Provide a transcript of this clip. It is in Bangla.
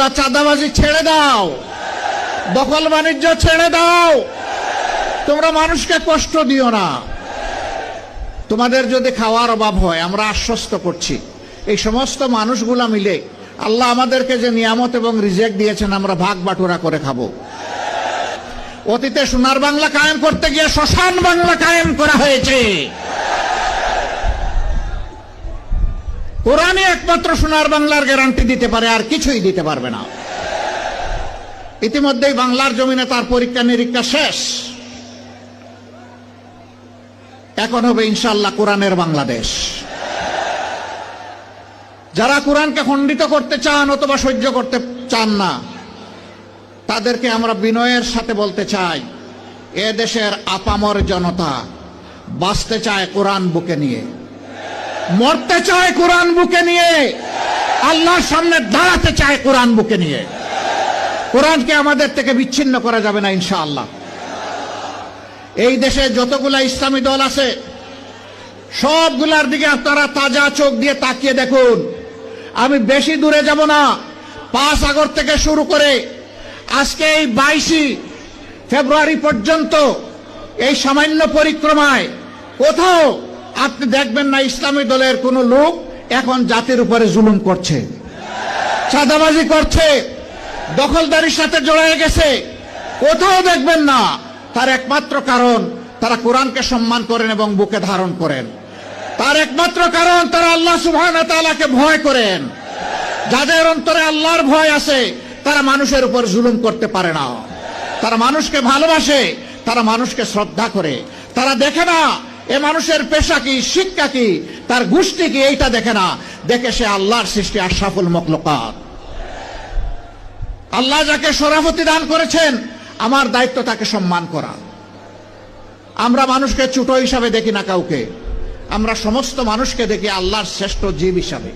তোমরা চাঁদাবাজি ছেড়ে দাও, দখল বাণিজ্য ছেড়ে দাও, তোমরা মানুষকে কষ্ট দিও না। তোমাদের যদি খাওয়ার অভাব হয়, আমরা আশ্বস্ত করছি এই সমস্ত মানুষগুলা মিলে আল্লাহ আমাদেরকে যে নিয়ামত এবং রিজেক দিয়েছেন আমরা ভাগ বাটোয়ারা করে খাবো। অতীতে সোনার বাংলা কায়েম করতে গিয়ে শ্মশান বাংলা কায়েম করা হয়েছে। কোরআনই একমাত্র সোনার বাংলার গ্যারান্টি দিতে পারে, আর কিছুই দিতে পারবে না। ইতিমধ্যেই বাংলার জমিনে তার পরীক্ষা নিরীক্ষা শেষ। এখন হবে ইনশাআল্লাহ কোরআনের বাংলাদেশ। যারা কোরআনকে খণ্ডিত করতে চান অথবা সহ্য করতে চান না, তাদেরকে আমরা বিনয়ের সাথে বলতে চাই, এ দেশের আপামর জনতা বাঁচতে চায় কোরআন বুকে নিয়ে, মরতে চায় কোরআন বুকে নিয়ে, আল্লাহর সামনে দাঁড়াতে চায় কোরআন বুকে নিয়ে। কোরআনকে আমাদের থেকে বিচ্ছিন্ন করা যাবে না ইনশাআল্লাহ। এই দেশে যতগুলা ইসলামী দল আছে সবগুলার দিকে আপনারা তাজা চোখ দিয়ে তাকিয়ে দেখুন। আমি বেশি দূরে যাব না, 5 আগস্ট থেকে শুরু করে আজকে এই 22 ফেব্রুয়ারি পর্যন্ত এই সামান্য পরিক্রমায় কোথাও আপনি দেখবেন না ইসলামী দলের কোন লোক এখন জাতির উপরে জুলুম করছে, চাঁদাবাজি করছে, দখলদারির সাথে জড়িয়ে গেছে। কোথাও দেখবেন না। তার একমাত্র কারণ তারা কোরআনকে সম্মান করেন এবং বুকে ধারণ করেন। তার একমাত্র কারণ তারা আল্লাহ সুবহানাহু ওয়া তাআলাকে ভয় করেন। যাদের অন্তরে আল্লাহর ভয় আছে তারা মানুষের উপর জুলুম করতে পারে না। তারা মানুষকে ভালোবাসে, তারা মানুষকে শ্রদ্ধা করে। তারা দেখে না এ মানুষের পেশা কি, শিক্ষা কি, তার গোষ্ঠী কি, এইটা দেখে না। দেখে সে আল্লাহর সৃষ্টি আশরাফুল মাখলুকাত। আল্লাহ যাকে শরাফতি দান করেছেন আমার দায়িত্ব তাকে সম্মান করা। আমরা মানুষকে ছোট হিসাবে দেখি না কাউকে, আমরা সমস্ত মানুষকে দেখি আল্লাহর শ্রেষ্ঠ জীব হিসাবে।